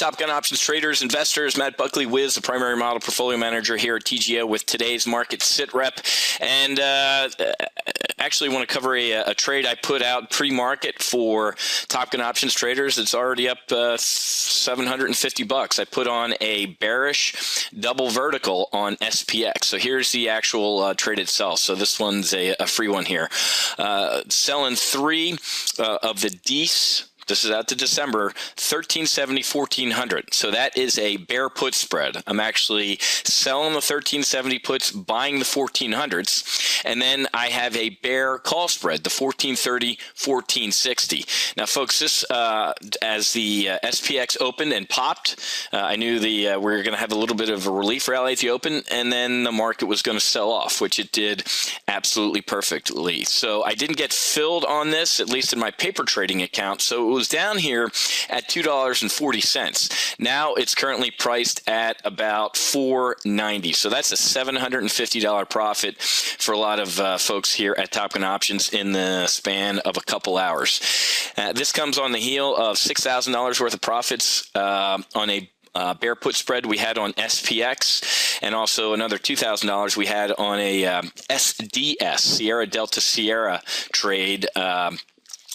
Top Gun Options traders, investors, Matt Buckley, Whiz, the primary model portfolio manager here at TGO with today's market sit rep. And actually want to cover a trade I put out pre-market for Top Gun Options traders. It's already up $750. I put on a bearish double vertical on SPX. So here's the actual trade itself. So this one's a free one here. Selling three of the D's. This is out to December, 1370, 1400. So that is a bear put spread. I'm actually selling the 1370 puts, buying the 1400s. And then I have a bear call spread, the 1430, 1460. Now, folks, this as the SPX opened and popped, I knew we were going to have a little bit of a relief rally at the open, and then the market was going to sell off, which it did absolutely perfectly. So I didn't get filled on this, at least in my paper trading account. So it was down here at $2.40. Now it's currently priced at about $4.90. So that's a $750 profit for a lot of folks here at Top Gun Options in the span of a couple hours. This comes on the heel of $6,000 worth of profits on a bear put spread we had on SPX, and also another $2,000 we had on a SDS, Sierra Delta Sierra trade,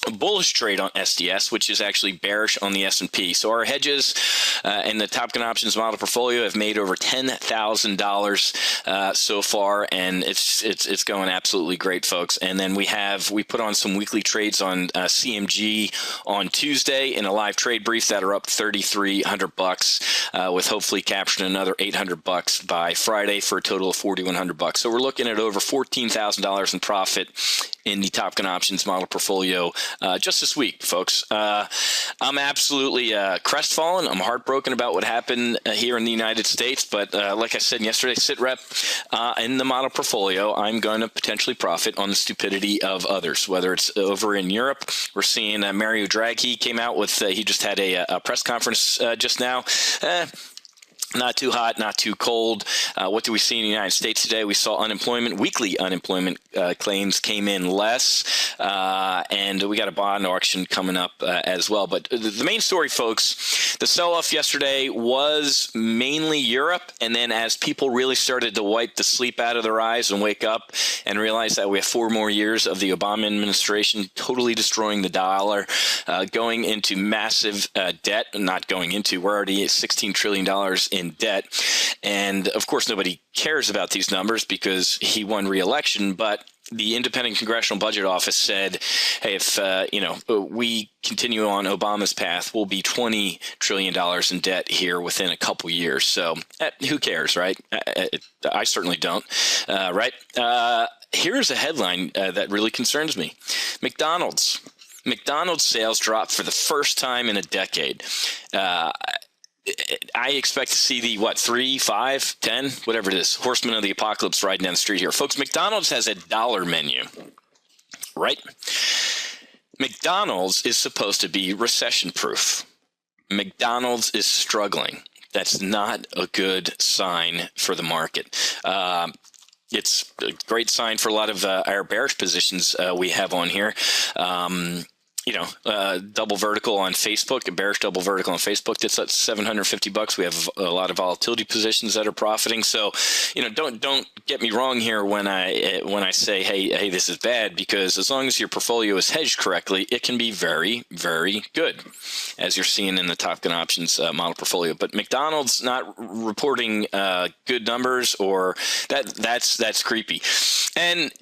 a bullish trade on SDS, which is actually bearish on the S&P. So our hedges in the Top Gun Options model portfolio have made over $10,000 so far, and it's going absolutely great, folks. And then we put on some weekly trades on CMG on Tuesday in a live trade brief that are up $3,300, with hopefully capturing another $800 by Friday for a total of $4,100. So we're looking at over $14,000 in profit in the Top Gun Options model portfolio just this week, folks. I'm absolutely crestfallen. I'm heartbroken about what happened here in the United States. But like I said yesterday, sit rep in the model portfolio, I'm going to potentially profit on the stupidity of others, whether it's over in Europe. We're seeing Mario Draghi came out with, he just had a press conference just now. Not too hot, not too cold. What do we see in the United States today? We saw weekly unemployment claims came in less, and we got a bond auction coming up as well. But the main story, folks, the sell-off yesterday was mainly Europe, and then as people really started to wipe the sleep out of their eyes and wake up and realize that we have 4 more years of the Obama administration totally destroying the dollar, going into massive debt, not going into, we're already at $16 trillion in debt. And of course, nobody cares about these numbers because he won re-election. But the Independent Congressional Budget Office said, hey, if we continue on Obama's path, we'll be $20 trillion in debt here within a couple years. So who cares, right? I certainly don't, right? Here's a headline that really concerns me. McDonald's sales dropped for the first time in a decade. I expect to see the, 3, 5, 10, whatever it is, horsemen of the apocalypse riding down the street here. Folks, McDonald's has a dollar menu, right? McDonald's is supposed to be recession-proof. McDonald's is struggling. That's not a good sign for the market. It's a great sign for a lot of our bearish positions we have on here. Double vertical on Facebook, a bearish double vertical on Facebook. That's at $750. We have a lot of volatility positions that are profiting. So, don't get me wrong here when I say, hey, this is bad, because as long as your portfolio is hedged correctly, it can be very, very good, as you're seeing in the Top Gun Options model portfolio. But McDonald's not reporting good numbers, or that's creepy. And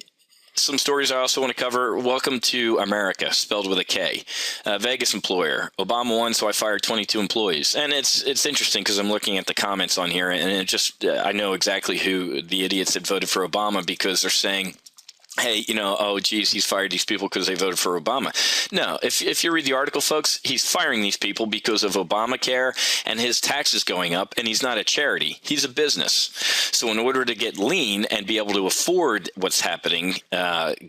some stories I also want to cover. Welcome to Amerika, spelled with a K. Vegas employer. Obama won, so I fired 22 employees. And it's interesting because I'm looking at the comments on here, and it just I know exactly who the idiots that voted for Obama, because they're saying, hey, oh, geez, he's fired these people because they voted for Obama. No, if you read the article, folks, he's firing these people because of Obamacare and his taxes going up, and he's not a charity. He's a business. So in order to get lean and be able to afford what's happening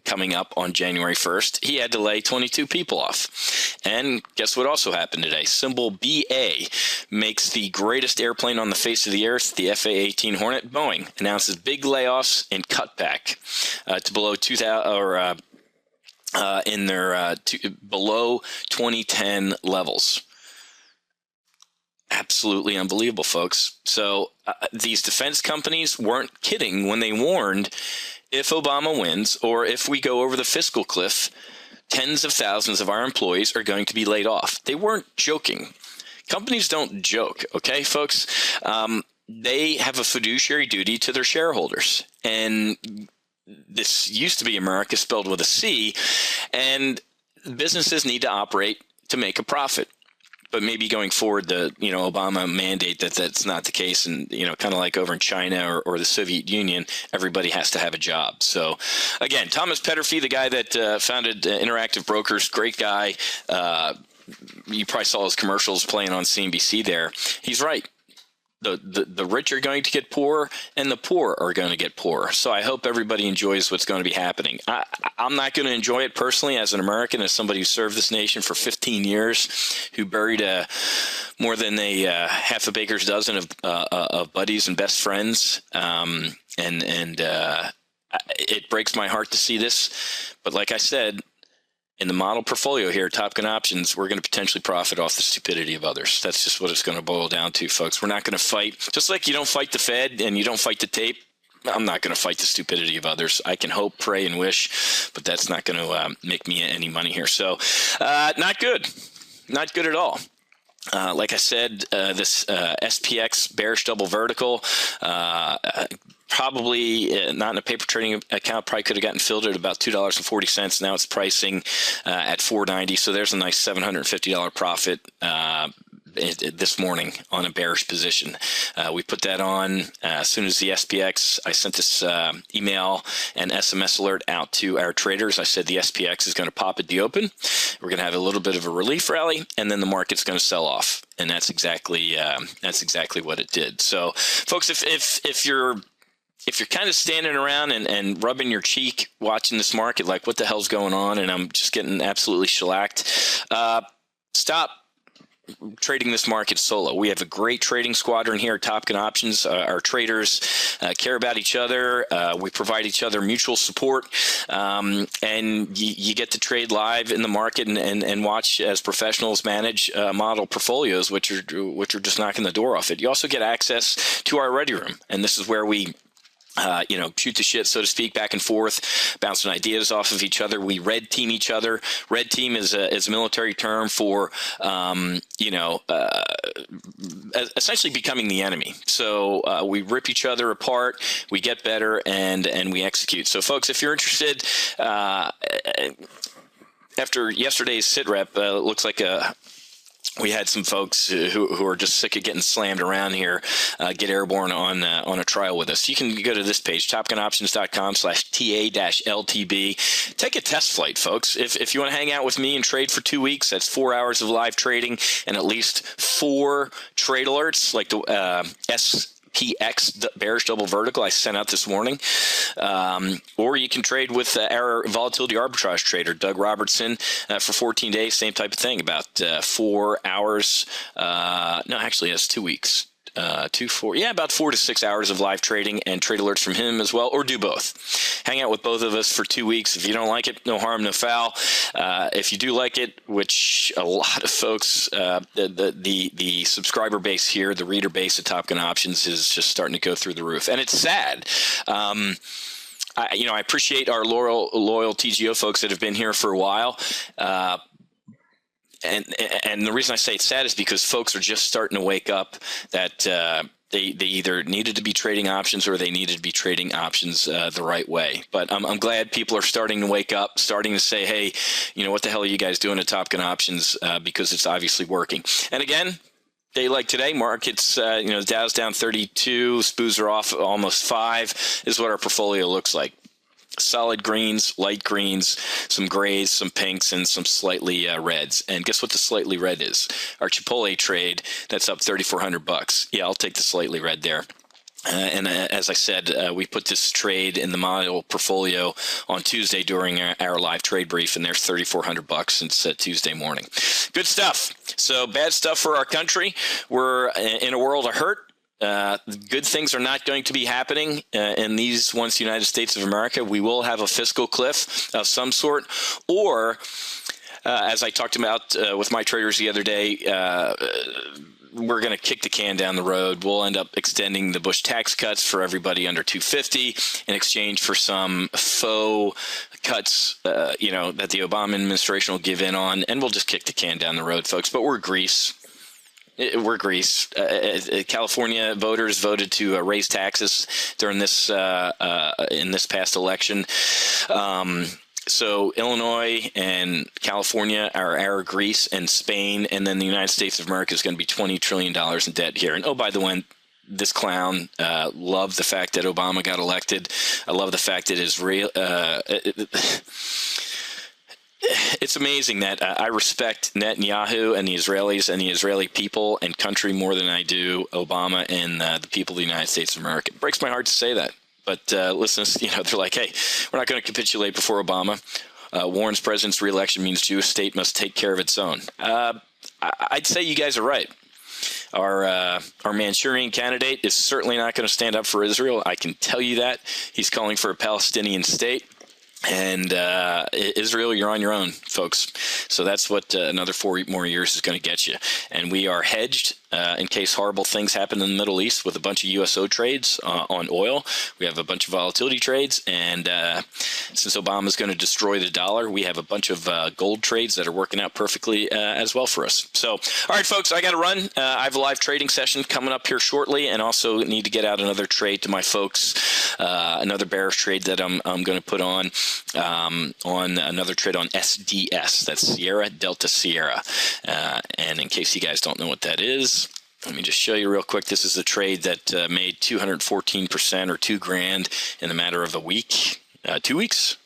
coming up on January 1st, he had to lay 22 people off. And guess what also happened today? Symbol BA makes the greatest airplane on the face of the earth, the FA-18 Hornet. Boeing announces big layoffs and cutback to below 2000 or in their below 2010 levels. Absolutely unbelievable, folks. So these defense companies weren't kidding when they warned if Obama wins or if we go over the fiscal cliff, tens of thousands of our employees are going to be laid off. They weren't joking. Companies don't joke, okay, folks? They have a fiduciary duty to their shareholders. And this used to be Amerika spelled with a C, and businesses need to operate to make a profit. But maybe going forward, the Obama mandate that's not the case, and kind of like over in China or the Soviet Union, everybody has to have a job. So, again, Thomas Petterfy, the guy that founded Interactive Brokers, great guy. You probably saw his commercials playing on CNBC there. He's right. The rich are going to get poorer, and the poor are going to get poorer. So I hope everybody enjoys what's going to be happening. I'm not going to enjoy it personally as an American, as somebody who served this nation for 15 years, who buried more than a half a baker's dozen of buddies and best friends. It breaks my heart to see this. But like I said, in the model portfolio here, Top Gun Options, we're going to potentially profit off the stupidity of others. That's just what it's going to boil down to, folks. We're not going to fight. Just like you don't fight the Fed and you don't fight the tape, I'm not going to fight the stupidity of others. I can hope, pray, and wish, but that's not going to make me any money here. So not good. Not good at all. Like I said, this SPX bearish double vertical, probably not in a paper trading account, probably could have gotten filled at about $2.40. Now it's pricing at $4.90. So there's a nice $750 profit this morning on a bearish position. We put that on as soon as the SPX. I sent this email and SMS alert out to our traders. I said the SPX is going to pop at the open. We're going to have a little bit of a relief rally, and then the market's going to sell off. And that's exactly what it did. So, folks, if you're kind of standing around and rubbing your cheek watching this market, like what the hell's going on, and I'm just getting absolutely shellacked, stop trading this market solo. We have a great trading squadron here at Top Gun Options. Our traders care about each other. We provide each other mutual support, and you get to trade live in the market and watch as professionals manage model portfolios, which are just knocking the door off it. You also get access to our ready room, and this is where we shoot the shit, so to speak, back and forth, bouncing ideas off of each other. We red team each other. Red team is a military term for, essentially becoming the enemy. So we rip each other apart, we get better, and we execute. So, folks, if you're interested, after yesterday's sit rep, it looks like we had some folks who are just sick of getting slammed around here get airborne on a trial with us. You can go to this page, topgunoptions.com/TA-LTB. Take a test flight, folks. If you want to hang out with me and trade for 2 weeks, that's 4 hours of live trading and at least 4 trade alerts, like the SPX bearish double vertical I sent out this morning. Or you can trade with our volatility arbitrage trader, Doug Robertson, for 14 days, same type of thing, about 4 hours. No, actually, that's 2 weeks. About 4 to 6 hours of live trading and trade alerts from him as well, or do both. Hang out with both of us for 2 weeks. If you don't like it, no harm, no foul. If you do like it, which a lot of folks, the subscriber base here, the reader base at Top Gun Options is just starting to go through the roof, and it's sad. I appreciate our loyal TGO folks that have been here for a while. And the reason I say it's sad is because folks are just starting to wake up that they either needed to be trading options or they needed to be trading options the right way. But I'm glad people are starting to wake up, starting to say, hey, what the hell are you guys doing at Top Gun Options? Because it's obviously working. And again, day like today, markets, Dow's down 32, SPOOs are off almost 5, is what our portfolio looks like. Solid greens, light greens, some grays, some pinks, and some slightly reds. And guess what the slightly red is? Our Chipotle trade that's up $3,400. Yeah, I'll take the slightly red there. As I said, we put this trade in the model portfolio on Tuesday during our live trade brief, and there's $3,400 since Tuesday morning. Good stuff. So bad stuff for our country. We're in a world of hurt. Good things are not going to be happening in these once United States of America. We will have a fiscal cliff of some sort, or as I talked about with my traders the other day, we're going to kick the can down the road. We'll end up extending the Bush tax cuts for everybody under 250 in exchange for some faux cuts, that the Obama administration will give in on, and we'll just kick the can down the road, folks. But we're Greece. We're Greece. California voters voted to raise taxes during this in this past election. So Illinois and California are our Greece, and Spain, and then the United States of America is going to be $20 trillion in debt here. And oh, by the way, this clown loved the fact that Obama got elected. I love the fact that Israel. It's amazing that I respect Netanyahu and the Israelis and the Israeli people and country more than I do Obama and the people of the United States of America. It breaks my heart to say that. But listen, they're like, hey, we're not going to capitulate before Obama. Warren's president's reelection means Jewish state must take care of its own. I'd say you guys are right. Our Manchurian candidate is certainly not going to stand up for Israel. I can tell you that. He's calling for a Palestinian state. And Israel, you're on your own, folks. So that's what another 4 more years is going to get you. And we are hedged in case horrible things happen in the Middle East with a bunch of USO trades on oil. We have a bunch of volatility trades. And since Obama is going to destroy the dollar, we have a bunch of gold trades that are working out perfectly as well for us. So, all right, folks, I got to run. I have a live trading session coming up here shortly, and also need to get out another trade to my folks, another bearish trade that I'm going to put on another trade on SDS. That's Sierra Delta Sierra. And in case you guys don't know what that is, let me just show you real quick. This is a trade that made 214% or $2,000 in a matter of a week, 2 weeks.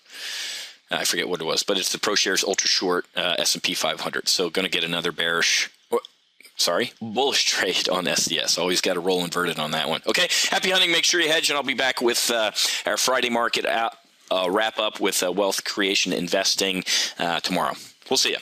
I forget what it was, but it's the ProShares Ultra Short S&P 500. So going to get another bullish trade on SDS. Always got to roll inverted on that one. Okay, happy hunting. Make sure you hedge, and I'll be back with our Friday market wrap up with wealth creation investing tomorrow. We'll see you.